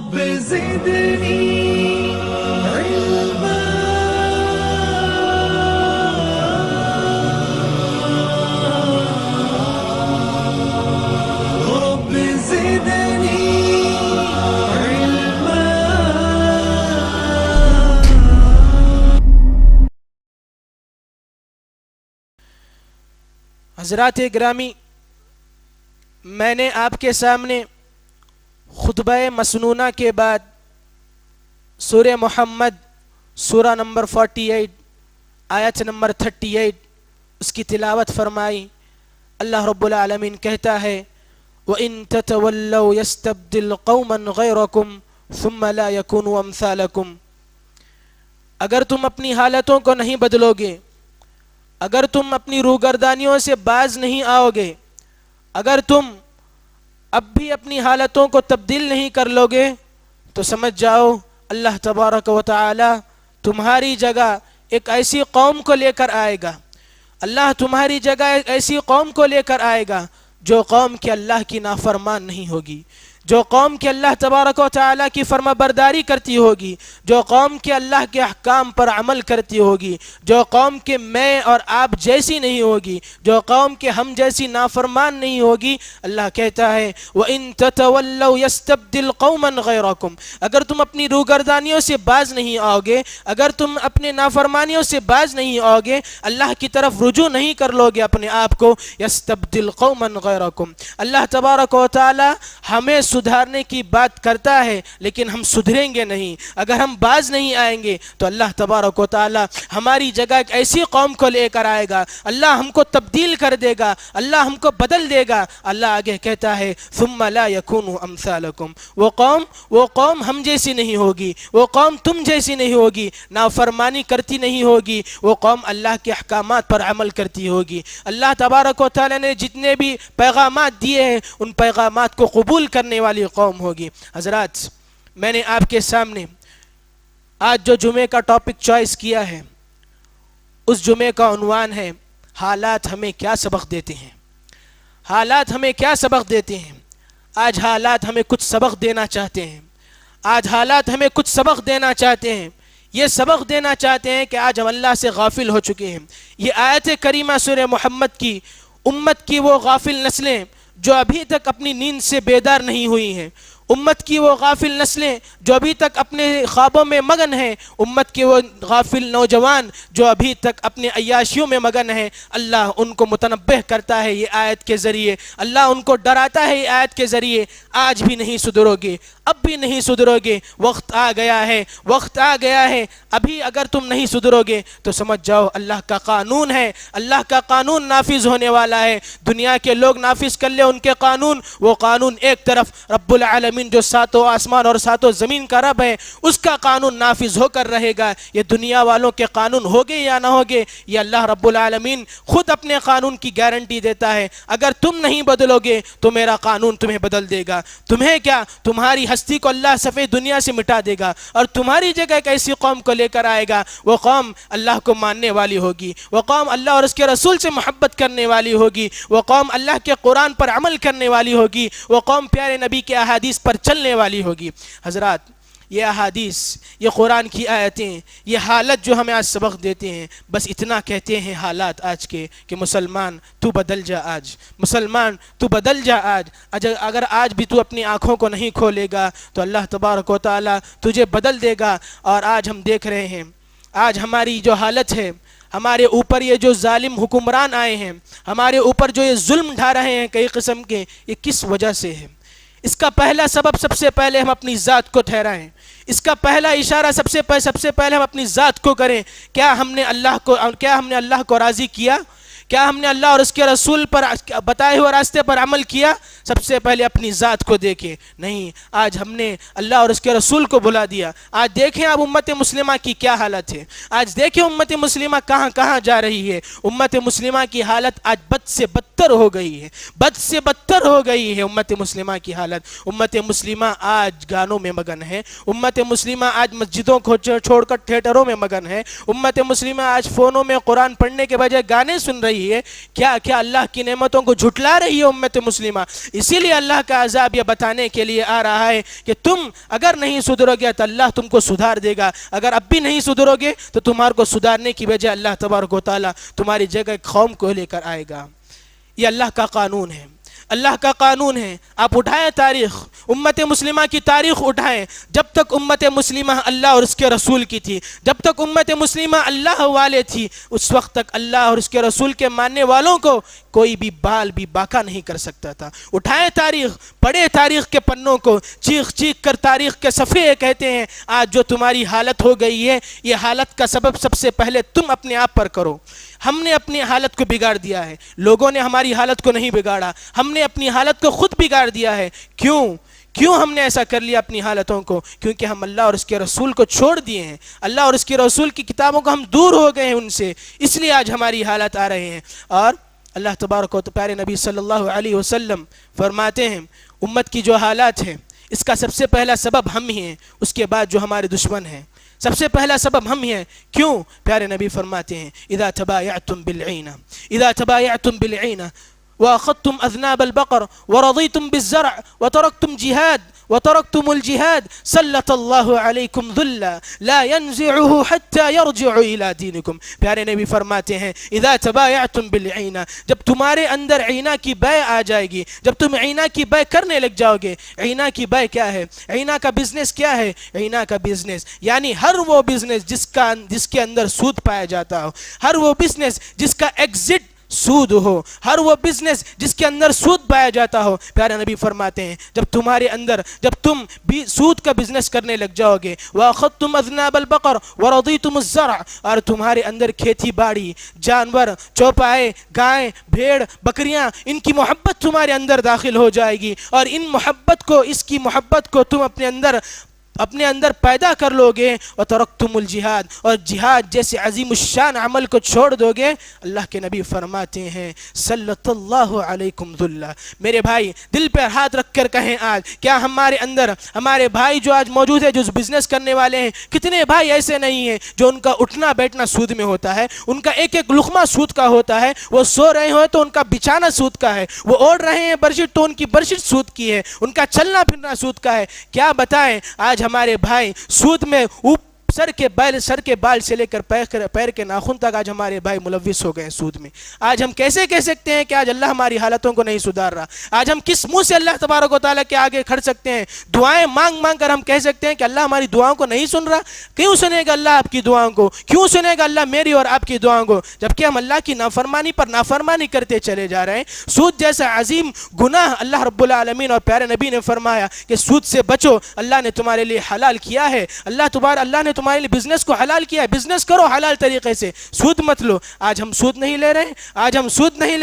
رب زدني علما رب زدني علما. حضرات گرامی، میں نے آپ کے سامنے خطبہ مسنونہ کے بعد سورہ محمد سورہ نمبر 48 آیت نمبر 38 اس کی تلاوت فرمائی. اللہ رب العالمین کہتا ہے وَإِن تَتَوَلَّوْا يَسْتَبْدِلْ قَوْمًا غَيْرَكُمْ ثُمَّ لَا يَكُونُوا أَمْثَالَكُمْ. اگر تم اپنی حالتوں کو نہیں بدلو گے، اگر تم اپنی روگردانیوں سے باز نہیں آؤ گے، اگر تم اب بھی اپنی حالتوں کو تبدیل نہیں کر لو گے، تو سمجھ جاؤ اللہ تبارک و تعالی تمہاری جگہ ایک ایسی قوم کو لے کر آئے گا. اللہ تمہاری جگہ ایک ایسی قوم کو لے کر آئے گا جو قوم کے اللہ کی نافرمان نہیں ہوگی، جو قوم کے اللہ تبارک و تعالیٰ کی فرما برداری کرتی ہوگی، جو قوم کے اللہ کے احکام پر عمل کرتی ہوگی، جو قوم کے میں اور آپ جیسی نہیں ہوگی، جو قوم کے ہم جیسی نافرمان نہیں ہوگی. اللہ کہتا ہے وَإِن تَتَوَلَّوْا يَسْتَبْدِلْ قَوْمًا غَيْرَكُمْ. اگر تم اپنی روگردانیوں سے باز نہیں آؤ گے، اگر تم اپنے نافرمانیوں سے باز نہیں آؤ گے، اللہ کی طرف رجوع نہیں کر لو گے اپنے آپ کو، يَسْتَبْدِلْ قَوْمًا غَيْرَكُمْ. اللہ تبارک و تعالیٰ ہمیں سدھارنے کی بات کرتا ہے لیکن ہم سدھریں گے نہیں. اگر ہم باز نہیں آئیں گے تو اللہ تبارک و تعالی ہماری جگہ ایک ایسی قوم کو لے کر آئے گا، اللہ ہم کو تبدیل کر دے گا، اللہ ہم کو بدل دے گا. اللہ آگے کہتا ہے ثم لا يكونوا امثالكم. وہ قوم ہم جیسی نہیں ہوگی، وہ قوم تم جیسی نہیں ہوگی، نافرمانی کرتی نہیں ہوگی، وہ قوم اللہ کے احکامات پر عمل کرتی ہوگی. اللہ تبارک و تعالی نے جتنے بھی پیغامات دیے ہیں ان پیغامات کو قبول کرنے والی قوم ہوگی. حضرات، میں نے آپ کے سامنے آج جو جمعے کا ٹاپک چوائس کیا ہے، اس جمعے کا عنوان ہے حالات ہمیں کیا سبق دیتے ہیں. حالات ہمیں کیا سبق دیتے ہیں. آج حالات ہمیں کچھ سبق دینا چاہتے ہیں. آج حالات ہمیں کچھ سبق دینا چاہتے ہیں. یہ سبق دینا چاہتے ہیں کہ آج ہم اللہ سے غافل ہو چکے ہیں. یہ آیت کریمہ سورہ محمد کی امت کی وہ غافل نسلیں جو ابھی تک اپنی نیند سے بیدار نہیں ہوئی ہیں، امت کی وہ غافل نسلیں جو ابھی تک اپنے خوابوں میں مگن ہیں، امت کے وہ غافل نوجوان جو ابھی تک اپنے عیاشیوں میں مگن ہیں. اللہ ان کو متنبہ کرتا ہے یہ آیت کے ذریعے، اللہ ان کو ڈراتا ہے یہ آیت کے ذریعے. آج بھی نہیں سدھرو گے، اب بھی نہیں سدھرو گے، وقت آ گیا ہے، وقت آ گیا ہے. ابھی اگر تم نہیں سدھرو گے تو سمجھ جاؤ اللہ کا قانون ہے، اللہ کا قانون نافذ ہونے والا ہے. دنیا کے لوگ نافذ کر لے ان کے قانون، وہ قانون ایک طرف رب العالمین جو ساتوں آسمان اور ساتوں زمین کا رب ہے اس کا قانون نافذ ہو کر رہے گا. یہ دنیا والوں کے قانون ہوگے یا نہ ہوگے، یہ اللہ رب العالمین خود اپنے قانون کی گارنٹی دیتا ہے. اگر تم نہیں بدلو گے تو میرا قانون تمہیں بدل دے گا. تمہیں کیا، تمہاری ہستی کو اللہ صفحے دنیا سے مٹا دے گا اور تمہاری جگہ ایک ایسی قوم کو لے کر آئے گا. وہ قوم اللہ کو ماننے والی ہوگی، وہ قوم اللہ اور اس کے رسول سے محبت کرنے والی ہوگی، وہ قوم اللہ کے قرآن پر عمل کرنے والی ہوگی، وہ قوم پیارے نبی کے احادیث پر چلنے والی ہوگی. حضرات، یہ احادیث، یہ قرآن کی آیتیں، یہ حالت جو ہمیں آج سبق دیتے ہیں، بس اتنا کہتے ہیں حالات آج کے کہ مسلمان تو بدل جا آج، مسلمان تو بدل جا آج. اگر آج بھی تو اپنی آنکھوں کو نہیں کھولے گا تو اللہ تبارک و تعالی تجھے بدل دے گا. اور آج ہم دیکھ رہے ہیں آج ہماری جو حالت ہے، ہمارے اوپر یہ جو ظالم حکمران آئے ہیں، ہمارے اوپر جو یہ ظلم ڈھا رہے ہیں کئی قسم کے، یہ کس وجہ سے ہے. اس کا پہلا سبب سب سے پہلے ہم اپنی ذات کو ٹھہرائیں. اس کا پہلا اشارہ سب سے پہلے ہم اپنی ذات کو کریں. کیا ہم نے اللہ کو راضی کیا؟ کیا ہم نے اللہ اور اس کے رسول پر بتائے ہوئے راستے پر عمل کیا؟ سب سے پہلے اپنی ذات کو دیکھیں. نہیں، آج ہم نے اللہ اور اس کے رسول کو بھلا دیا. آج دیکھیں اب امت مسلمہ کی کیا حالت ہے. آج دیکھیں امت مسلمہ کہاں کہاں جا رہی ہے. امت مسلمہ کی حالت آج بد سے بدتر ہو گئی ہے، بد سے بدتر ہو گئی ہے امت مسلمہ کی حالت. امت مسلمہ آج گانوں میں مگن ہے، امت مسلمہ آج مسجدوں کو چھوڑ کر تھیٹروں میں مگن ہے، امت مسلمہ آج فونوں میں قرآن پڑھنے کے بجائے گانے سن رہی رہی ہے, کیا کیا اللہ کی نعمتوں کو جھٹلا رہی ہے امت مسلمہ. اسی لیے اللہ کا عذاب یہ بتانے کے لیے آ رہا ہے کہ تم اگر نہیں سدھرو گے تو اللہ تم کو سدھار دے گا, اگر اب بھی نہیں سدھرو گے تو تمہارے کو سدھارنے کی وجہ اللہ تبارک و تعالیٰ تمہاری جگہ ایک قوم کو لے کر آئے گا. یہ اللہ کا قانون ہے, اللہ کا قانون ہے. آپ اٹھائیں تاریخ, امت مسلمہ کی تاریخ اٹھائیں. جب تک امت مسلمہ اللہ اور اس کے رسول کی تھی, جب تک امت مسلمہ اللہ والے تھی, اس وقت تک اللہ اور اس کے رسول کے ماننے والوں کو کوئی بھی بال بھی باکا نہیں کر سکتا تھا. اٹھائیں تاریخ, پڑھیں تاریخ کے پنوں کو, چیخ چیخ کر تاریخ کے صفحے کہتے ہیں آج جو تمہاری حالت ہو گئی ہے, یہ حالت کا سبب سب سے پہلے تم اپنے آپ پر کرو. ہم نے اپنی حالت کو بگاڑ دیا ہے, لوگوں نے ہماری حالت کو نہیں بگاڑا, ہم نے اپنی حالت کو خود بگاڑ دیا ہے. کیوں ہم نے ایسا کر لیا اپنی حالتوں کو؟ کیونکہ ہم اللہ اور اس کے رسول کو چھوڑ دیے ہیں, اللہ اور اس کے رسول کی کتابوں کو ہم دور ہو گئے ہیں ان سے, اس لیے آج ہماری حالت آ رہے ہیں. اور اللہ تبارک و پیارے نبی صلی اللہ علیہ وسلم فرماتے ہیں امت کی جو حالات ہیں اس کا سب سے پہلا سبب ہم ہی ہیں, اس کے بعد جو ہمارے دشمن ہیں. سب سے پہلا سبب ہم ہی ہیں. کیوں؟ پیارے نبی فرماتے ہیں اذا تبایعتم بالعینہ, اذا تبایعتم بالعینہ واخذتم اذناب البقر ورضیتم بالزرع وترکتم وتركتم الجهاد سلط اللہ علیکم ذلا لا ينزعه حتى يرجع الى دینکم. پیارے نبی فرماتے ہیں اذا تبایعتم بالعینہ, جب تمہارے اندر عینہ کی بیع آ جائے گی, جب تم عینہ کی بیع کرنے لگ جاؤ گے. عینہ کی بیع کیا ہے؟ عینہ کا بزنس کیا ہے؟ عینہ کا بزنس یعنی ہر وہ بزنس جس کے اندر سود پایا جاتا ہو, ہر وہ بزنس جس کا ایگزٹ سود ہو, ہر وہ بزنس جس کے اندر سود پایا جاتا ہو. پیارے نبی فرماتے ہیں جب تمہارے اندر, جب تم بھی سود کا بزنس کرنے لگ جاؤ گے, وَأَخَذْتُمْ أَذْنَابَ الْبَقَرِ وَرَضِيتُمُ الزَّرْعَ, اور تمہارے اندر کھیتی باڑی, جانور, چوپائے, گائیں, بھیڑ, بکریاں, ان کی محبت تمہارے اندر داخل ہو جائے گی, اور ان محبت کو, اس کی محبت کو تم اپنے اندر پیدا کر لو گے. وترکتم الجہاد, اور جہاد جیسے عظیم الشان عمل کو چھوڑ دو گے. اللہ کے نبی فرماتے ہیں سلط اللہ علیکم ذلا. میرے بھائی دل پر ہاتھ رکھ کر کہیں آج کیا ہمارے اندر, ہمارے بھائی جو آج موجود ہے جو بزنس کرنے والے ہیں, کتنے بھائی ایسے نہیں ہیں جو ان کا اٹھنا بیٹھنا سود میں ہوتا ہے, ان کا ایک ایک لقمہ سود کا ہوتا ہے, وہ سو رہے ہوں تو ان کا بچھانا سود کا ہے, وہ اوڑھ رہے ہیں برشٹ تو ان کی برشٹ سود کی ہے, ان کا چلنا پھرنا سود کا ہے. کیا بتائیں آج ہمارے بھائی سود میں سر کے بال سے لے کر پیر کے ناخن تک آج ہمارے بھائی ملوث ہو گئے سود میں. آج ہم کیسے کہہ سکتے ہیں کہ آج اللہ ہماری حالتوں کو نہیں سدھار رہا؟ آج ہم کس منہ سے اللہ تبارک و تعالیٰ کے آگے کھڑ سکتے ہیں؟ دعائیں مانگ مانگ کر ہم کہہ سکتے ہیں کہ اللہ ہماری دعاؤں کو نہیں سن رہا. کیوں سنے گا اللہ آپ کی دعاؤں کو؟ کیوں سنے گا اللہ میری اور آپ کی دعاؤں کو؟ جبکہ ہم اللہ کی نافرمانی پر نافرمانی کرتے چلے جا رہے ہیں. سود جیسا عظیم گناہ اللہ رب العالمین اور پیارے نبی نے فرمایا کہ سود سے بچو, اللہ نے تمہارے لیے حلال کیا ہے, اللہ نے تمہارے لیے بزنس کو حلال کیا ہے, بزنس کرو حلال طریقے سے, سود مت لو. آج ہم سود نہیں لے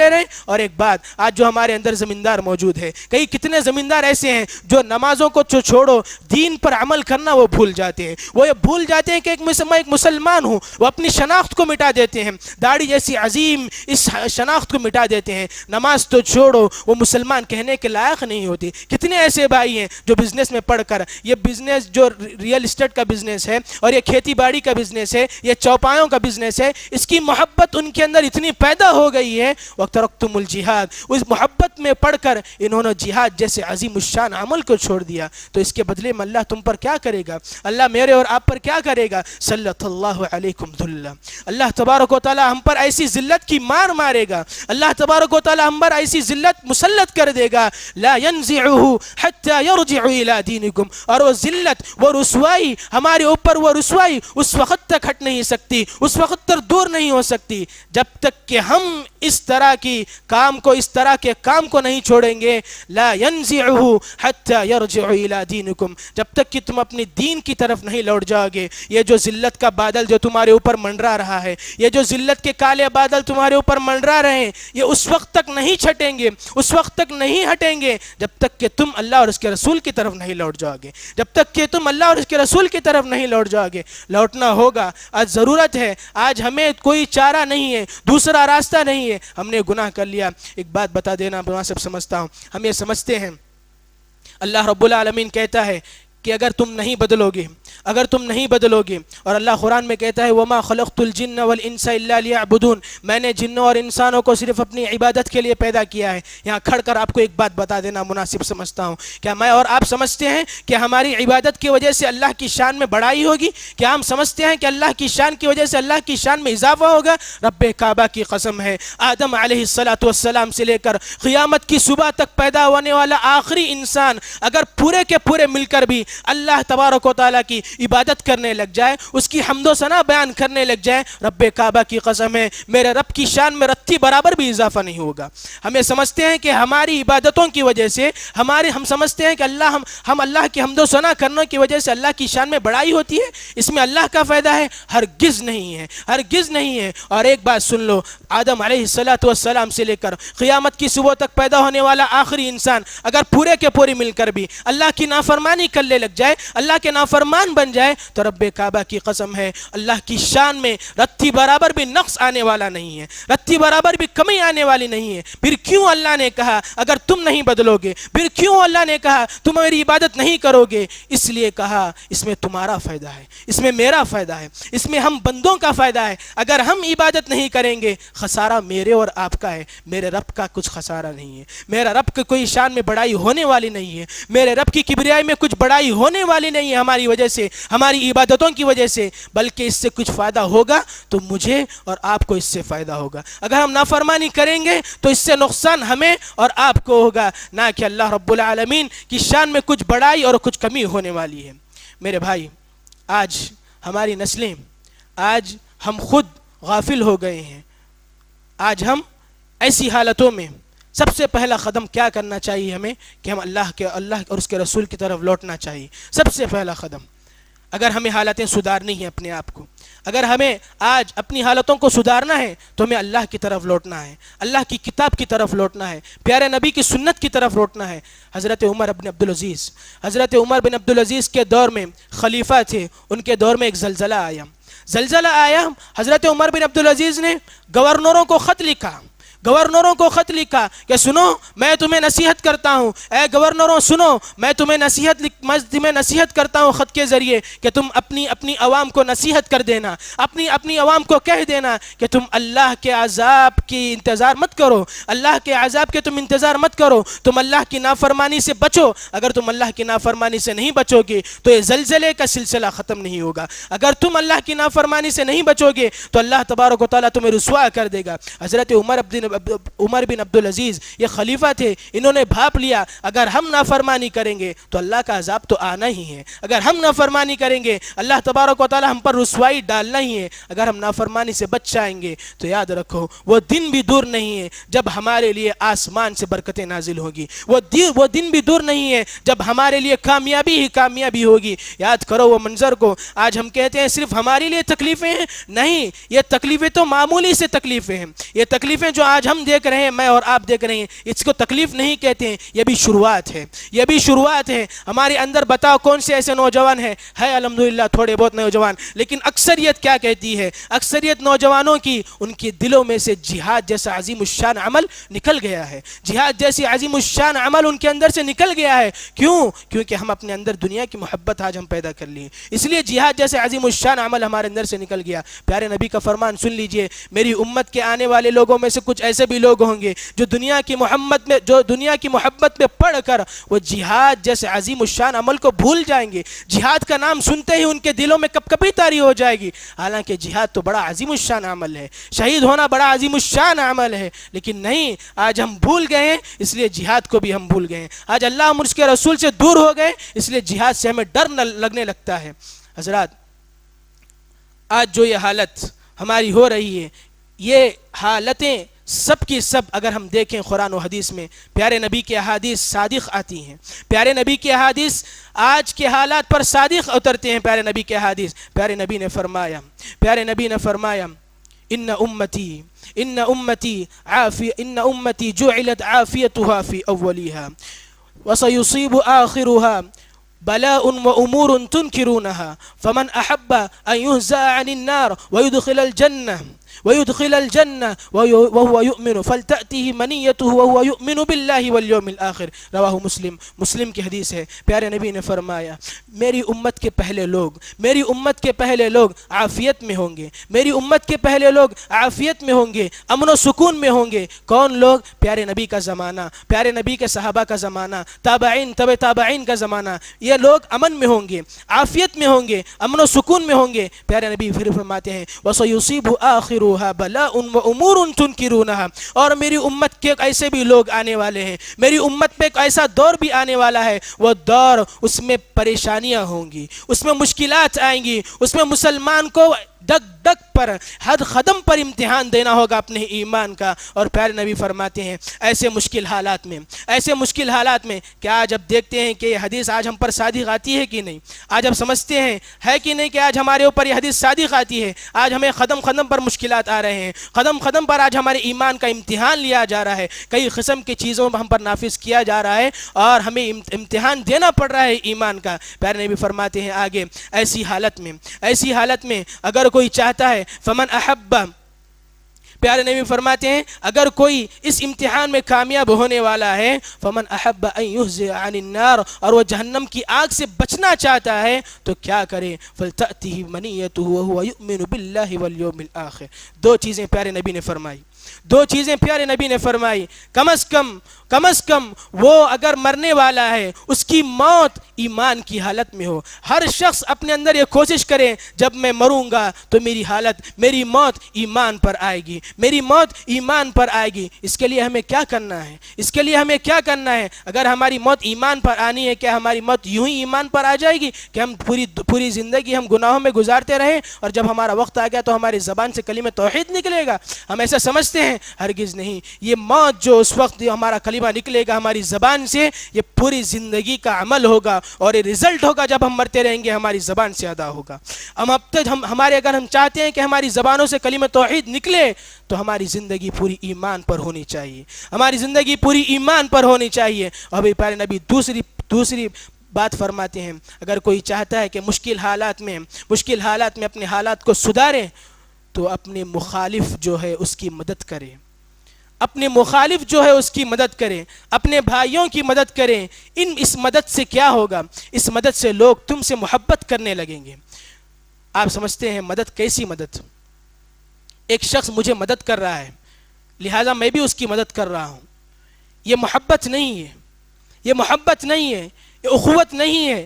رہے ہیں, اور ایک بات, آج جو ہمارے اندر زمیندار موجود ہے, کتنے زمیندار ایسے ہیں جو نمازوں کو چھوڑو دین پر عمل کرنا وہ بھول جاتے ہیں. وہ یہ بھول جاتے ہیں کہ ایک مسلمان ہوں, وہ اپنی شناخت کو مٹا دیتے ہیں, داڑھی جیسی عظیم اس شناخت کو مٹا دیتے ہیں. نماز تو چھوڑو, وہ مسلمان کہنے کے لائق نہیں ہوتی. کتنے ایسے بھائی ہیں جو بزنس میں پڑھ کر, یہ بزنس جو ریئل اسٹیٹ کا بزنس ہے اور یہ کھیتی باڑی کا بزنس ہے, یہ چوپایوں کا بزنس ہے, اس کی محبت ان کے اندر اتنی پیدا ہو گئی ہے. وَتَرَكْتُمُ الْجِهَادِ, اس محبت میں پڑھ کر انہوں نے جہاد جیسے عظیم الشان عمل کو چھوڑ دیا. تو اس کے بدلے میں اللہ تم پر کیا کرے گا؟ اللہ میرے اور آپ پر کیا کرے گا؟ سلط اللہ علیکم ذلا. اللہ تبارک و تعالی ہم پر ایسی ذلت کی مار مارے گا, اللہ تبارک و تعالی ہم پر ایسی ذلت مسلط کر دے گا, لا ينزعه حتى يرجع الى دینکم. اور وہ ذلت, وہ رسوائی ہمارے اوپر, وہ رسوائی اس وقت تک ہٹ نہیں سکتی, اس وقت تک دور نہیں ہو سکتی جب تک کہ ہم اس طرح کے کام کو نہیں چھوڑیں گے. لا ينزعه حتى يرجع الى دینکم, جب تک کہ تم اپنی دین کی طرف نہیں لوٹ جاؤ گے. یہ جو ذلت کا بادل جو تمہارے اوپر منڈرا رہا ہے, یہ جو ذلت کے کالے بادل تمہارے اوپر منڈرا رہے ہیں, یہ اس وقت تک نہیں چھٹیں گے, اس وقت تک نہیں ہٹیں گے جب تک کہ تم اللہ اور اس کے رسول کی طرف نہیں لوٹ جاؤ گے. جب تک کہ تم اللہ اور اس کے رسول کی طرف نہیں لوٹ جاؤ گے. لوٹنا ہوگا, آج ضرورت ہے, آج ہمیں کوئی چارہ نہیں ہے, دوسرا راستہ نہیں ہے. ہم نے گناہ کر لیا. ایک بات بتا دینا مناسب سمجھتا ہوں, ہم یہ سمجھتے ہیں اللہ رب العالمین کہتا ہے کہ اگر تم نہیں بدلو گے, اگر تم نہیں بدلو گے. اور اللہ قرآن میں کہتا ہے وما خلقت الجن والانس الا لیعبدون, میں نے جنوں اور انسانوں کو صرف اپنی عبادت کے لیے پیدا کیا ہے. یہاں کھڑ کر آپ کو ایک بات بتا دینا مناسب سمجھتا ہوں. کیا میں اور آپ سمجھتے ہیں کہ ہماری عبادت کی وجہ سے اللہ کی شان میں بڑائی ہوگی؟ کیا ہم سمجھتے ہیں کہ اللہ کی شان کی وجہ سے اللہ کی شان میں اضافہ ہوگا؟ رب کعبہ کی قسم ہے, آدم علیہ السلام سے لے کر قیامت کی صبح تک پیدا ہونے والا آخری انسان اگر پورے کے پورے مل کر بھی اللہ تبارک و تعالیٰ کی عبادت کرنے لگ جائے, اس کی حمد و ثنا بیان کرنے لگ جائے, رب کعبہ کی قسم ہے میرے رب کی شان میں رتی برابر بھی اضافہ نہیں ہوگا. ہمیں سمجھتے ہیں کہ ہماری عبادتوں کی وجہ سے ہم سمجھتے ہیں کہ ہم اللہ کی حمد و ثنا کرنے کی وجہ سے اللہ کی شان میں بڑائی ہوتی ہے, اس میں اللہ کا فائدہ ہے؟ ہرگز نہیں ہے, ہرگز نہیں ہے. اور ایک بات سن لو, آدم علیہ السلام سے لے کر قیامت کی صبح تک پیدا ہونے والا آخری انسان اگر پورے کے پورے مل کر بھی اللہ کی نافرمانی کرنے لگ جائے, اللہ کے نافرمان بن جائے, تو رب کعبہ کی قسم ہے اللہ کی شان میں رتی برابر بھی نقص آنے والا نہیں ہے, رتی برابر بھی کمی آنے والی نہیں ہے. پھر کیوں اللہ نے کہا اگر تم نہیں بدلو گے, پھر کیوں اللہ نے کہا تم میری عبادت نہیں کرو گے؟ اس لیے کہا اس میں تمہارا فائدہ ہے, اس میں میرا فائدہ ہے, اس میں ہم بندوں کا فائدہ ہے. اگر ہم عبادت نہیں کریں گے خسارہ میرے اور آپ کا ہے, میرے رب کا کچھ خسارہ نہیں ہے. میرا رب کی کوئی شان میں بڑائی ہونے والی نہیں ہے, میرے رب کی کبریائی میں کچھ بڑائی ہونے والی نہیں ہے ہماری وجہ سے, ہماری عبادتوں کی وجہ سے, بلکہ اس سے کچھ فائدہ ہوگا تو مجھے اور آپ کو اس سے فائدہ ہوگا. اگر ہم نافرمانی کریں گے تو اس سے نقصان ہمیں اور آپ کو ہوگا, نہ کہ اللہ رب العالمین کی شان میں کچھ بڑائی اور کچھ کمی ہونے والی ہے. میرے بھائی, آج ہماری نسلیں, آج ہم خود غافل ہو گئے ہیں. آج ہم ایسی حالتوں میں سب سے پہلا قدم کیا کرنا چاہیے ہمیں کہ ہم اللہ اور اس کے رسول کی طرف لوٹنا چاہیے. سب سے پہلا قدم, اگر ہمیں حالتیں سدھارنی ہیں اپنے آپ کو, اگر ہمیں آج اپنی حالتوں کو سدھارنا ہے تو ہمیں اللہ کی طرف لوٹنا ہے, اللہ کی کتاب کی طرف لوٹنا ہے, پیارے نبی کی سنت کی طرف لوٹنا ہے. حضرت عمر بن عبدالعزیز کے دور میں خلیفہ تھے, ان کے دور میں ایک زلزلہ آیا. حضرت عمر بن عبدالعزیز نے گورنروں کو خط لکھا کہ سنو میں تمہیں نصیحت کرتا ہوں, اے گورنروں سنو میں تمہیں نصیحت کرتا ہوں خط کے ذریعے کہ تم اپنی عوام کو نصیحت کر دینا, اپنی عوام کو کہہ دینا کہ تم اللہ کے عذاب کی انتظار مت کرو, اللہ کے عذاب کے تم انتظار مت کرو, تم اللہ کی نافرمانی سے بچو. اگر تم اللہ کی نافرمانی سے نہیں بچو گے تو یہ زلزلے کا سلسلہ ختم نہیں ہوگا. اگر تم اللہ کی نافرمانی سے نہیں بچو گے تو اللہ تبارک و تعالیٰ تمہیں رسوا کر دے گا. حضرت عمر بن عبدالعزیز یہ خلیفہ تھے, انہوں نے بھاپ لیا اگر ہم نافرمانی کریں گے تو اللہ کا عذاب تو آنا ہی ہے, اگر ہم نافرمانی کریں گے اللہ تبارک و تعالی ہم پر رسوائی ڈالنا ہی ہے. اگر ہم نافرمانی سے بچ جائیں گے تو یاد رکھو وہ دن بھی دور نہیں ہے جب ہمارے لیے آسمان سے برکتیں نازل ہوگی, وہ دن بھی دور نہیں ہے جب ہمارے لیے کامیابی ہی کامیابی ہوگی. یاد کرو وہ منظر کو. آج ہم کہتے ہیں صرف ہمارے لیے تکلیفیں ہیں, نہیں, یہ تکلیفیں تو معمولی سے تکلیفیں ہیں. یہ تکلیفیں جو آج ہم دیکھ رہے ہیں, میں اور آپ دیکھ رہے ہیں, اس کو تکلیف نہیں کہتے ہیں, یہ بھی شروعات ہے. ہمارے اندر بتاؤ کون سے ایسے نوجوان ہیں؟ ہے الحمدللہ تھوڑے بہت نوجوان, لیکن اکثریت کیا کہتی ہے؟ اکثریت نوجوانوں کی ان کے دلوں میں سے جہاد جیسا عظیم الشان عمل نکل گیا ہے, جہاد جیسی عظیم الشان عمل ان کے اندر سے نکل گیا ہے. کیونکہ ہم اپنے اندر دنیا کی محبت آج ہم پیدا کر لیے, اس لیے جہاد جیسے عظیم الشان عمل ہمارے اندر سے نکل گیا. پیارے نبی کا فرمان سن لیجئے, میری امت کے آنے والے لوگوں میں سے کچھ ایسے بھی لوگ ہوں گے جو دنیا کی محبت میں پڑھ کر وہ جہاد جیسے عظیم الشان عمل کو بھول جائیں گے. جہاد کا نام سنتے ہی ان کے دلوں میں کبھی طاری ہو جائے گی. حالانکہ جہاد تو بڑا عظیم الشان عمل ہے, شہید ہونا بڑا عظیم الشان عمل ہے, لیکن نہیں, آج ہم بھول گئے ہیں اس لیے جہاد کو بھی ہم بھول گئے ہیں. آج اللہ اور اس کے رسول سے دور ہو گئے اس لیے جہاد سے ہمیں ڈر لگنے لگتا ہے. حضرات, آج جو یہ حالت ہماری ہو رہی ہے, یہ حالتیں سب کی سب اگر ہم دیکھیں قرآن و حدیث میں پیارے نبی کی احادیث صادق آتی ہیں. پیارے نبی کی احادیث آج کے حالات پر صادق اترتے ہیں. پیارے نبی کی احادیث, پیارے نبی نے فرمایا ان امتی جعلت عافیتها فی اولیها وسيصيب آخرها بلاء وأمور تنكرونها فمن أحب أن يهزأ عن النار ويدخل الجنة ويدخل الجنة وهو يؤمن فلتأتيه منيته وهو يؤمن بالله واليوم الآخر رواہ مسلم کی حدیث ہے۔ پیارے نبی نے فرمایا میری امت کے پہلے لوگ عافیت میں ہوں گے، میری امت کے پہلے لوگ عافیت میں ہوں گے، امن و سکون میں ہوں گے۔ کون لوگ؟ پیارے نبی کا زمانہ، پیارے نبی کے صحابہ کا زمانہ، تابعین تابعین کا زمانہ، یہ لوگ امن میں ہوں گے، عافیت میں ہوں گے، امن و سکون میں ہوں گے۔ پیارے نبی پھر فرماتے ہیں وَسَيُصِيبُ آخِرُهَا بَلَاءٌ وَأُمُورٌ تُنْكِرُونَهَا، اور میری امت کے ایسے بھی لوگ آنے والے ہیں، میری امت پہ ایک ایسا دور بھی آنے والا ہے، وہ دور اس میں پریشانیاں ہوں گی، اس میں مشکلات آئیں گی، اس میں مسلمان کو ڈگ ڈگ پر حد قدم پر امتحان دینا ہوگا اپنے ایمان کا۔ اور پیارے نبی فرماتے ہیں ایسے مشکل حالات میں کیا آج اب دیکھتے ہیں کہ یہ حدیث آج ہم پر صادق آتی ہے کہ نہیں؟ آج اب سمجھتے ہیں ہے کہ نہیں کہ آج ہمارے اوپر یہ حدیث صادق آتی ہے؟ آج ہمیں قدم قدم پر مشکلات آ رہے ہیں، قدم قدم پر آج ہمارے ایمان کا امتحان لیا جا رہا ہے، کئی قسم کی چیزوں ہم پر نافذ کیا جا رہا ہے اور ہمیں امتحان دینا پڑ رہا ہے ایمان کا۔ پیارے نبی فرماتے ہیں آگے ایسی حالت میں اگر کوئی چاہتا ہے فمن احب، پیارے نبی فرماتے ہیں اگر کوئی اس امتحان میں کامیاب ہونے والا ہے فمن احب ان یحزع عن النار، اور وہ جہنم کی آگ سے بچنا چاہتا ہے تو کیا کرے؟ فلتأتہ منیتہ وہو یؤمن باللہ والیوم الآخر۔ دو چیزیں پیارے نبی نے فرمائی، کم از کم وہ اگر مرنے والا ہے اس کی موت ایمان کی حالت میں ہو۔ ہر شخص اپنے اندر یہ کوشش کرے جب میں مروں گا تو میری موت ایمان پر آئے گی۔ اس کے لیے ہمیں کیا کرنا ہے؟ اگر ہماری موت ایمان پر آنی ہے، کیا ہماری موت یوں ہی ایمان پر آ جائے گی کہ ہم پوری زندگی ہم گناہوں میں گزارتے رہیں اور جب ہمارا وقت آ گیا تو ہماری زبان سے کلمہ توحید نکلے گا؟ ہم ایسا سمجھتے ہیں، ہرگز نہیں۔ یہ موت جو اس وقت ہمارا کلمہ نکلے گا ہماری زبان سے، یہ پوری زندگی کا عمل ہوگا اور یہ رزلٹ ہوگا جب ہم مرتے رہیں گے ہماری زبان سے ادا ہوگا۔ اگر ہم چاہتے ہیں کہ ہماری زبانوں سے کلمہ توحید نکلے تو ہماری زندگی پوری ایمان پر ہونی چاہیے۔ اور بھی پیارے نبی دوسری بات فرماتے ہیں اگر کوئی چاہتا ہے کہ مشکل حالات میں اپنے حالات کو سدھارے تو اپنے مخالف جو ہے اس کی مدد کرے، اپنے بھائیوں کی مدد کریں۔ اس مدد سے کیا ہوگا؟ اس مدد سے لوگ تم سے محبت کرنے لگیں گے۔ آپ سمجھتے ہیں مدد کیسی مدد؟ ایک شخص مجھے مدد کر رہا ہے لہٰذا میں بھی اس کی مدد کر رہا ہوں، یہ محبت نہیں ہے، یہ اخوت نہیں ہے۔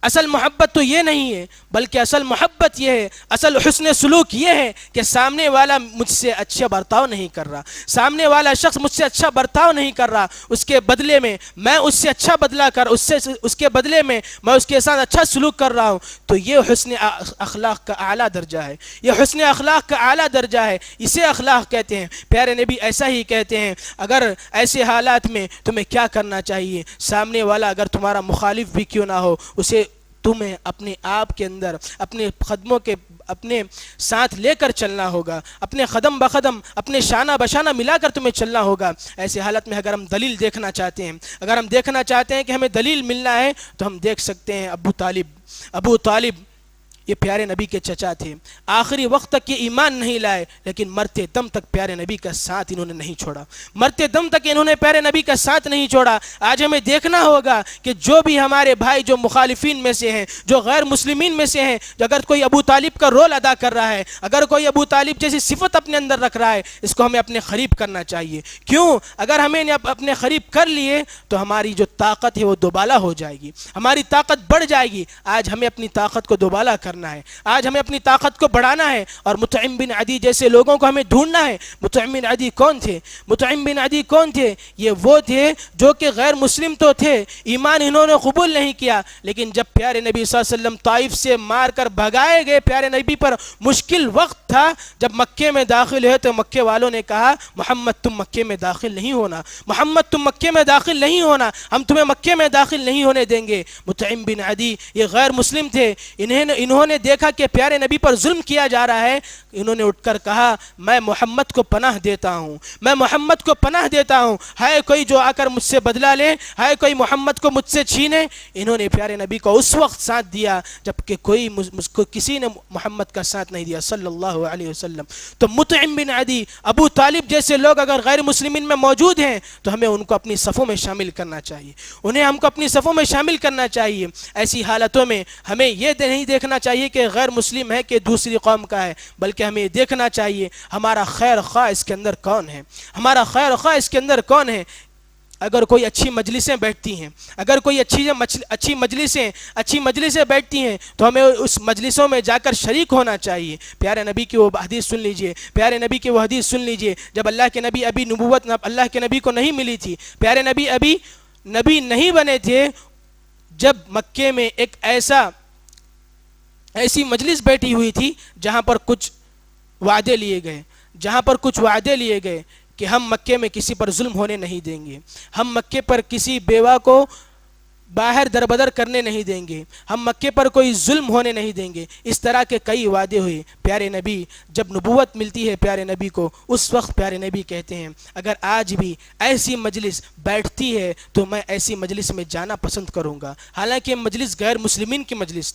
اصل محبت تو یہ نہیں ہے، بلکہ اصل محبت یہ ہے، اصل حسن سلوک یہ ہے کہ سامنے والا مجھ سے اچھا برتاؤ نہیں کر رہا، سامنے والا شخص مجھ سے اچھا برتاؤ نہیں کر رہا، اس کے بدلے میں میں اس سے اچھا بدلہ کر اس کے بدلے میں میں اس کے ساتھ اچھا سلوک کر رہا ہوں، تو یہ حسن اخلاق کا اعلیٰ درجہ ہے، اسے اخلاق کہتے ہیں۔ پیارے نبی ایسا ہی کہتے ہیں اگر ایسے حالات میں تمہیں کیا کرنا چاہیے؟ سامنے والا اگر تمہارا مخالف بھی کیوں نہ ہو، اسے تمہیں اپنے آپ کے اندر اپنے قدموں کے اپنے ساتھ لے کر چلنا ہوگا، اپنے قدم بقدم اپنے شانہ بشانہ ملا کر تمہیں چلنا ہوگا۔ ایسے حالت میں اگر ہم دلیل دیکھنا چاہتے ہیں کہ ہمیں دلیل ملنا ہے تو ہم دیکھ سکتے ہیں ابو طالب یہ پیارے نبی کے چچا تھے، آخری وقت تک یہ ایمان نہیں لائے لیکن مرتے دم تک پیارے نبی کا ساتھ انہوں نے نہیں چھوڑا۔ آج ہمیں دیکھنا ہوگا کہ جو بھی ہمارے بھائی جو مخالفین میں سے ہیں، جو غیر مسلمین میں سے ہیں، اگر کوئی ابو طالب کا رول ادا کر رہا ہے، اگر کوئی ابو طالب جیسی صفت اپنے اندر رکھ رہا ہے، اس کو ہمیں اپنے قریب کرنا چاہیے۔ کیوں؟ اگر ہمیں اپنے قریب کر لیے تو ہماری جو طاقت ہے وہ دوبالا ہو جائے گی، ہماری طاقت بڑھ جائے گی۔ آج ہمیں اپنی طاقت کو دوبالا کرنا ہے، آج ہمیں اپنی طاقت کو بڑھانا ہے اور مطعم بن عدی جیسے لوگوں کو ہمیں ڈھونڈنا ہے۔ مطعم بن عدی کون تھے؟ یہ وہ تھے جو کہ غیر مسلم تو تھے، ایمان انہوں نے قبول نہیں کیا، لیکن جب پیارے نبی صلی اللہ علیہ وسلم طائف سے مار کر بھگائے گئے، پیارے نبی پر مشکل وقت تھا، جب مکے میں داخل ہوئے تو مکے والوں نے کہا محمد تم مکے میں داخل نہیں ہونا، ہم تمہیں مکے میں داخل نہیں ہونے دیں گے۔ مطعم بن عدی یہ غیر مسلم تھے، انہوں نے دیکھا کہ پیارے نبی پر ظلم کیا جا رہا ہے، انہوں نے اٹھ کر کہا میں محمد کو پناہ دیتا ہوں، میں محمد کو پناہ دیتا ہوں، ہے کوئی جو آ کر مجھ سے بدلہ لے، ہے کوئی محمد کو مجھ سے چھینے۔ انہوں نے پیارے نبی کو اس وقت ساتھ دیا جبکہ کسی نے محمد کا ساتھ نہیں دیا صلی اللہ علیہ وسلم۔ تو مطعم بن عدی، ابو طالب جیسے لوگ اگر غیر مسلمین میں موجود ہیں تو ہمیں ان کو اپنی صفوں میں شامل کرنا چاہیے، انہیں ہم کو اپنی صفوں میں شامل کرنا چاہیے۔ ایسی حالتوں میں ہمیں یہ نہیں دیکھنا چاہیے کہ غیر مسلم ہے کہ دوسری قوم کا ہے، بلکہ ہمیں یہ دیکھنا چاہیے ہمارا خیر خواہ اس کے اندر کون ہے، ہمارا خیر خواہ اس کے اندر کون ہے۔ اگر کوئی اچھی مجلسیں بیٹھتی ہیں، اگر کوئی اچھی مجلسیں بیٹھتی ہیں تو ہمیں اس مجلسوں میں جا کر شریک ہونا چاہیے۔ پیارے نبی کی وہ حدیث سن لیجئے، پیارے نبی کی وہ حدیث سن لیجئے جب اللہ کے نبی ابھی نبوت اللہ کے نبی کو نہیں ملی تھی، پیارے نبی ابھی نبی نہیں بنے تھے، جب مکے میں ایک ایسی مجلس بیٹھی ہوئی تھی جہاں پر کچھ وعدے لیے گئے کہ ہم مکے میں کسی پر ظلم ہونے نہیں دیں گے، ہم مکے پر کسی بیوہ کو باہر دربدر کرنے نہیں دیں گے، ہم مکے پر کوئی ظلم ہونے نہیں دیں گے، اس طرح کے کئی وعدے ہوئے۔ پیارے نبی جب نبوت ملتی ہے پیارے نبی کو، اس وقت پیارے نبی کہتے ہیں اگر آج بھی ایسی مجلس بیٹھتی ہے تو میں ایسی مجلس میں جانا پسند کروں گا۔ حالانکہ مجلس غیر مسلمین کی مجلس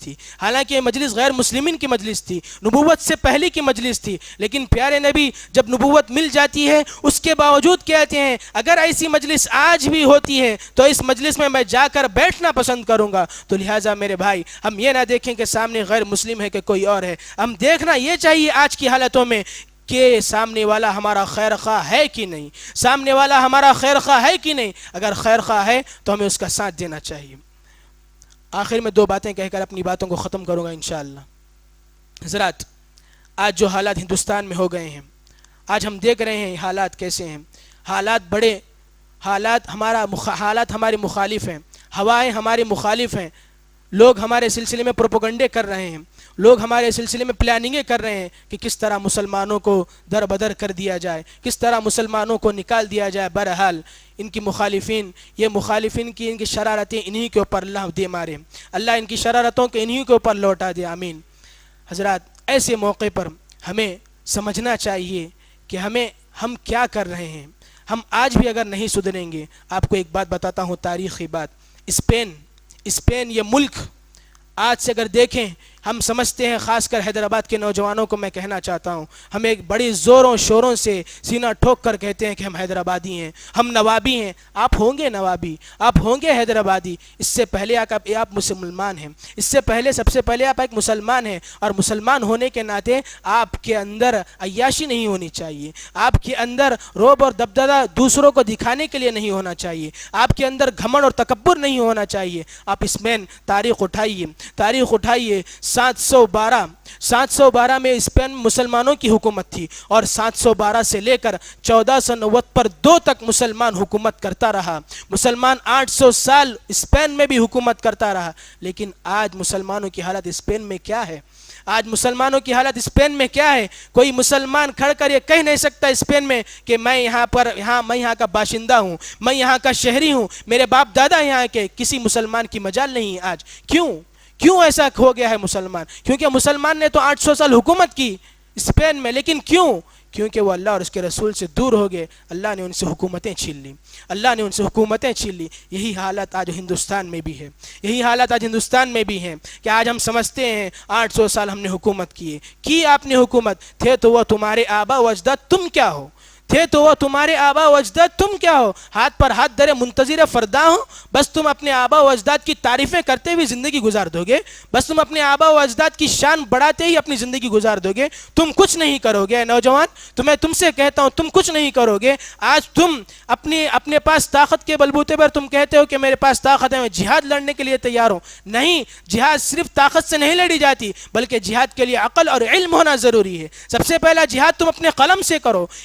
تھی، نبوت سے پہلے کی مجلس تھی، لیکن پیارے نبی جب نبوت مل جاتی ہے اس کے باوجود کہتے ہیں اگر ایسی مجلس آج بھی ہوتی ہے تو اس مجلس میں جا کر بیٹھنا پسند کروں گا۔ تو لہٰذا میرے بھائی ہم یہ نہ دیکھیں کہ سامنے غیر مسلم ہے کہ کوئی اور ہے، ہم دیکھنا یہ چاہیے آج کی حالتوں میں کہ سامنے والا ہمارا خیر خواہ ہے کہ نہیں، سامنے والا ہمارا خیر خواہ ہے کہ نہیں۔ اگر خیر خواہ ہے تو ہمیں اس کا ساتھ دینا چاہیے۔ آخر میں دو باتیں کہہ کر اپنی باتوں کو ختم کروں گا انشاءاللہ۔ حضرات، آج جو حالات ہندوستان میں ہو گئے ہیں، آج ہم دیکھ رہے ہیں حالات کیسے ہیں، حالات ہمارے مخالف ہیں، ہوائیں ہمارے مخالف ہیں، لوگ ہمارے سلسلے میں پروپیگنڈے کر رہے ہیں، لوگ ہمارے سلسلے میں پلاننگیں کر رہے ہیں کہ کس طرح مسلمانوں کو در بدر کر دیا جائے، کس طرح مسلمانوں کو نکال دیا جائے۔ بہرحال ان کی مخالفین کی ان کی شرارتیں انہی کے اوپر اللہ دے مارے، اللہ ان کی شرارتوں کو انہی کے اوپر لوٹا دے، آمین۔ حضرات، ایسے موقع پر ہمیں سمجھنا چاہیے کہ ہم کیا کر رہے ہیں۔ ہم آج بھی اگر نہیں سدھریں گے، آپ کو ایک بات بتاتا ہوں، تاریخی بات، اسپین یہ ملک آج سے اگر دیکھیں، ہم سمجھتے ہیں، خاص کر حیدرآباد کے نوجوانوں کو میں کہنا چاہتا ہوں، ہم ایک بڑی زوروں شوروں سے سینہ ٹھوک کر کہتے ہیں کہ ہم حیدرآبادی ہیں، ہم نوابی ہیں۔ آپ ہوں گے نوابی، آپ ہوں گے حیدرآبادی، اس سے پہلے آپ مسلمان ہیں، اس سے پہلے سب سے پہلے آپ ایک مسلمان ہیں، اور مسلمان ہونے کے ناطے آپ کے اندر عیاشی نہیں ہونی چاہیے، آپ کے اندر رعب اور دبدبہ دوسروں کو دکھانے کے لیے نہیں ہونا چاہیے، آپ کے اندر گھمنڈ اور تکبر نہیں ہونا چاہیے۔ آپ اسپین تاریخ اٹھائیے، 712 میں اسپین مسلمانوں کی حکومت تھی، اور 712 سے لے کر 1492 تک مسلمان حکومت کرتا رہا، مسلمان 800 سال اسپین میں بھی حکومت کرتا رہا۔ لیکن آج مسلمانوں کی حالت اسپین میں کیا ہے؟ کوئی مسلمان کھڑ کر یہ کہہ نہیں سکتا اسپین میں کہ میں یہاں کا باشندہ ہوں، میں یہاں کا شہری ہوں، میرے باپ دادا یہاں کے۔ کسی مسلمان کی مجال نہیں ہے آج۔ کیوں ایسا ہو گیا ہے مسلمان؟ کیونکہ مسلمان نے تو 800 سال حکومت کی اسپین میں، لیکن کیونکہ وہ اللہ اور اس کے رسول سے دور ہو گئے، اللہ نے ان سے حکومتیں چھین لی۔ یہی حالت آج ہندوستان میں بھی ہے کہ آج ہم سمجھتے ہیں 800 سال ہم نے حکومت کی آپ نے حکومت، تھے تو وہ تمہارے آبا و اجداد، تم کیا ہو؟ ہاتھ پر ہاتھ دھرے منتظر فردا ہو؟ بس تم اپنے آبا و اجداد کی تعریفیں کرتے ہوئے زندگی گزار دو گے، بس تم اپنے آبا و اجداد کی شان بڑھاتے ہی اپنی زندگی گزار دو گے، تم کچھ نہیں کرو گے۔ نوجوان، تم سے کہتا ہوں، تم کچھ نہیں کرو گے۔ آج تم اپنے پاس طاقت کے بلبوتے پر تم کہتے ہو کہ میرے پاس طاقت ہے، میں جہاد لڑنے کے لیے تیار ہوں۔ نہیں، جہاد صرف طاقت سے نہیں لڑی جاتی، بلکہ جہاد کے لیے عقل اور علم ہونا ضروری ہے۔ سب سے پہلا جہاد تم اپنے قلم سے کرو،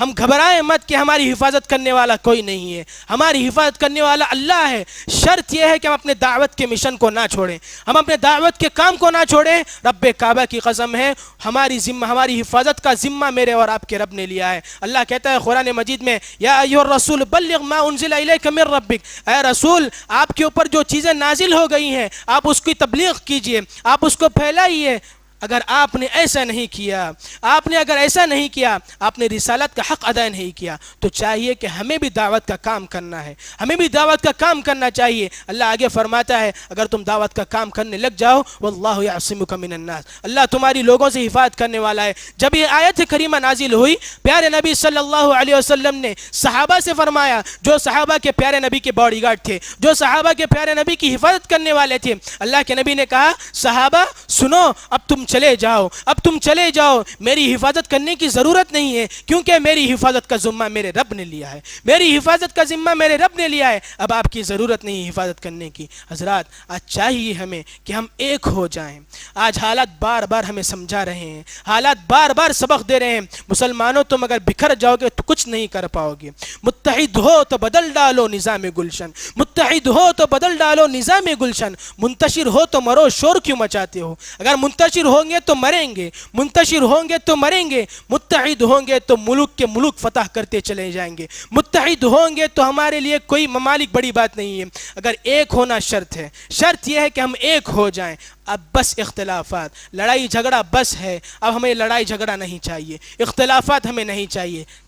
ہم گھبرائیں مت کہ ہماری حفاظت کرنے والا کوئی نہیں ہے، ہماری حفاظت کرنے والا اللہ ہے۔ شرط یہ ہے کہ ہم اپنے دعوت کے مشن کو نہ چھوڑیں، ہم اپنے دعوت کے کام کو نہ چھوڑیں۔ رب کعبہ کی قسم ہے، ہماری حفاظت کا ذمہ میرے اور آپ کے رب نے لیا ہے۔ اللہ کہتا ہے قرآن مجید میں، یا ایھا الرسول بلغ ما انزل الیک من ربک، اے رسول آپ کے اوپر جو چیزیں نازل ہو گئی ہیں آپ اس کی تبلیغ کیجئے، آپ اس کو پھیلائیے۔ اگر آپ نے ایسا نہیں کیا، اگر ایسا نہیں کیا، آپ نے رسالت کا حق ادا نہیں کیا، تو چاہیے کہ ہمیں بھی دعوت کا کام کرنا ہے، ہمیں بھی دعوت کا کام کرنا چاہیے۔ اللہ آگے فرماتا ہے اگر تم دعوت کا کام کرنے لگ جاؤ، واللہ یعصمک من الناس، اللہ تمہاری لوگوں سے حفاظت کرنے والا ہے۔ جب یہ آیت کریمہ نازل ہوئی، پیارے نبی صلی اللہ علیہ وسلم نے صحابہ سے فرمایا، جو صحابہ کے پیارے نبی کے باڈی گارڈ تھے، جو صحابہ کے پیارے نبی کی حفاظت کرنے والے تھے، اللہ کے نبی نے کہا صحابہ سنو، اب تم چلے جاؤ، میری حفاظت کرنے کی ضرورت نہیں ہے، کیونکہ میری حفاظت کا ذمہ میرے رب نے لیا ہے، میری حفاظت کا ذمہ میرے رب نے لیا ہے، اب آپ کی ضرورت نہیں حفاظت کرنے کی۔ حضرات آج چاہیے ہمیں کہ ہم ایک ہو جائیں۔ آج حالات بار بار ہمیں سمجھا رہے ہیں، حالات بار بار سبق دے رہے ہیں، مسلمانوں تم اگر بکھر جاؤ گے تو کچھ نہیں کر پاؤ گے، متحد ہو تو بدل ڈالو نظام گلشن، متحد ہو تو بدل ڈالو نظام گلشن، منتشر ہو تو مرو شور کیوں مچاتے ہو؟ اگر منتشر ہوں گے تو مریں گے، منتشر ہوں گے تو مریں گے، متحد ہوں گے تو ملک کے ملک فتح کرتے چلے جائیں گے، متحد ہوں گے تو ہمارے لیے کوئی ممالک بڑی بات نہیں ہے۔ اگر ایک ہونا شرط ہے، شرط یہ ہے کہ ہم ایک ہو جائیں۔ اب بس اختلافات، لڑائی جھگڑا بس ہے، اب ہمیں لڑائی جھگڑا نہیں چاہیے، اختلافات ہمیں نہیں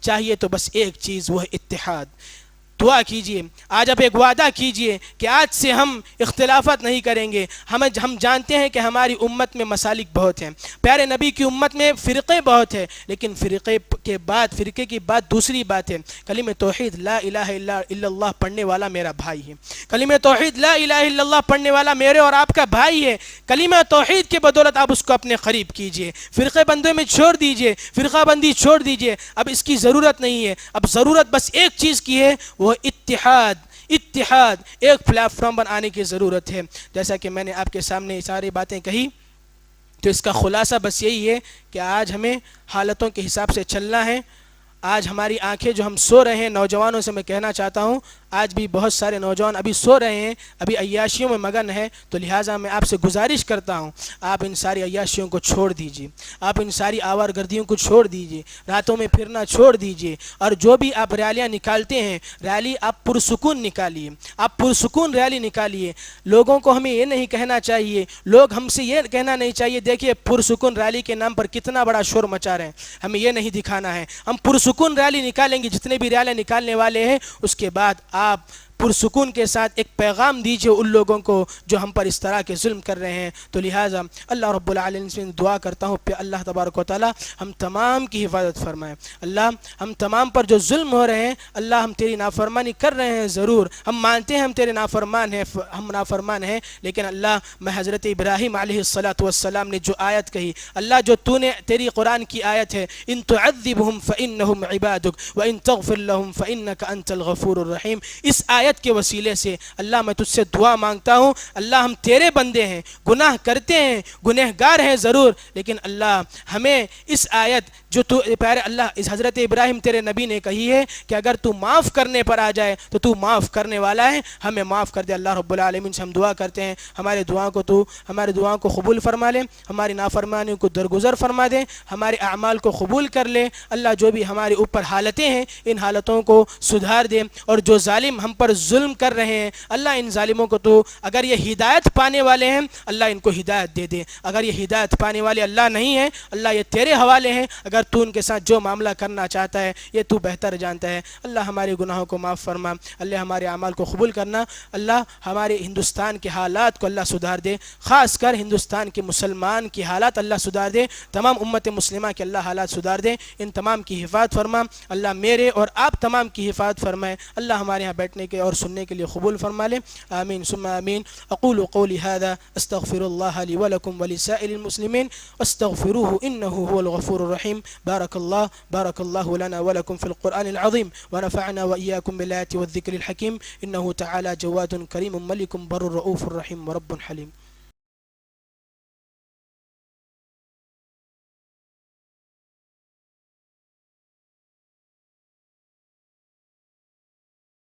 چاہیے تو بس ایک چیز، وہ ہے اتحاد۔ دعا کیجئے، آج آپ ایک وعدہ کیجئے کہ آج سے ہم اختلافات نہیں کریں گے۔ ہم جانتے ہیں کہ ہماری امت میں مسالک بہت ہیں، پیارے نبی کی امت میں فرقے بہت ہیں، لیکن فرقے کی بات دوسری بات ہے۔ کلمہ توحید لا الہ الا اللہ پڑھنے والا میرا بھائی ہے، کلمہ توحید لا الہ الا اللہ پڑھنے والا میرے اور آپ کا بھائی ہے۔ کلمہ توحید کے بدولت آپ اس کو اپنے قریب کیجئے، فرقے بندوں میں چھوڑ دیجئے، فرقہ بندی چھوڑ دیجئے، اب اس کی ضرورت نہیں ہے۔ اب ضرورت بس ایک چیز کی ہے، وہ اتحاد، ایک پلیٹ فارم پر آنے کی ضرورت ہے۔ جیسا کہ میں نے آپ کے سامنے ساری باتیں کہی، تو اس کا خلاصہ بس یہی ہے کہ آج ہمیں حالتوں کے حساب سے چلنا ہے۔ آج ہماری آنکھیں جو ہم سو رہے ہیں، نوجوانوں سے میں کہنا چاہتا ہوں، آج بھی بہت سارے نوجوان ابھی سو رہے ہیں، ابھی عیاشیوں میں مگن ہے، تو لہٰذا میں آپ سے گزارش کرتا ہوں آپ ان ساری عیاشیوں کو چھوڑ دیجئے، آپ ان ساری آوار گردیوں کو چھوڑ دیجئے، راتوں میں پھرنا چھوڑ دیجئے، اور جو بھی آپ ریلیاں نکالتے ہیں، ریلی آپ پرسکون نکالیے، آپ پرسکون ریلی نکالیے۔ لوگوں کو ہمیں یہ نہیں کہنا چاہیے، لوگ ہم سے یہ کہنا نہیں چاہیے دیکھیے پرسکون ریلی کے نام پر کتنا بڑا شور مچا رہے ہیں، ہمیں یہ نہیں دکھانا ہے۔ ہم پرسکون ریلی نکالیں گے، جتنے بھی ریلیاں نکالنے والے ہیں، اس کے بعد آپ پرسکون کے ساتھ ایک پیغام دیجئے ان لوگوں کو جو ہم پر اس طرح کے ظلم کر رہے ہیں۔ تو لہٰذا اللہ رب العالمین سے دعا کرتا ہوں کہ اللہ تبارک و تعالی ہم تمام کی حفاظت فرمائے۔ اللہ ہم تمام پر جو ظلم ہو رہے ہیں، اللہ ہم تیری نافرمانی کر رہے ہیں، ضرور ہم مانتے ہیں ہم تیرے نافرمان ہیں، لیکن اللہ میں حضرت ابراہیم علیہ السلام نے جو آیت کہی، اللہ جو تو نے تیری قرآن کی آیت ہے، ان تعذبهم فإنهم عبادك وإن تغفر لهم فإنك أنت الغفور الرحیم، اس آیت کے وسیلے سے اللہ میں تجھ سے دعا مانگتا ہوں، اللہ ہم تیرے بندے ہیں، گناہ کرتے ہیں، گنہگار ہیں ضرور، لیکن اللہ ہمیں اس آیت جو تو پیارے اللہ اس حضرت ابراہیم تیرے نبی نے کہی ہے کہ اگر تو معاف کرنے پر آ جائے تو تو معاف کرنے والا ہے، ہمیں معاف کر دے۔ اللہ رب العالمین سے ہم دعا کرتے ہیں ہمارے دعاؤں کو قبول فرما لے، ہماری نافرمانیوں کو درگزر فرما دے، ہمارے اعمال کو قبول کر لے۔ اللہ جو بھی ہمارے اوپر حالتیں ہیں ان حالتوں کو سدھار دے، اور جو ظالم ہم پر ظلم کر رہے ہیں اللہ ان ظالموں کو تو اگر یہ ہدایت پانے والے ہیں اللہ ان کو ہدایت دے دے، اگر یہ ہدایت پانے والے اللہ نہیں ہیں اللہ یہ تیرے حوالے ہیں، اگر تو ان کے ساتھ جو معاملہ کرنا چاہتا ہے یہ تو بہتر جانتا ہے۔ اللہ ہمارے گناہوں کو معاف فرما، اللہ ہمارے اعمال کو قبول کرنا، اللہ ہمارے ہندوستان کے حالات کو اللہ سدھار دے، خاص کر ہندوستان کے مسلمان کی حالات اللہ سدھار دے، تمام امت مسلمہ کے اللہ حالات سدھار دے، ان تمام کی حفاظت فرما، اللہ میرے اور آپ تمام کی حفاظت فرمائے، اللہ ہمارے یہاں بیٹھنے کے اور سننے کے لیے قبول فرما لے، آمین ثم آمین۔ اقول قولی هذا استغفر الله لي ولكم ولسائر المسلمين واستغفروه انه هو الغفور الرحيم۔ بارك الله لنا ولكم في القرآن العظيم، ونفعنا وإياكم بالآيات والذكر الحكيم، إنه تعالى جواد كريم ملك بر رؤوف رحيم ورب حليم۔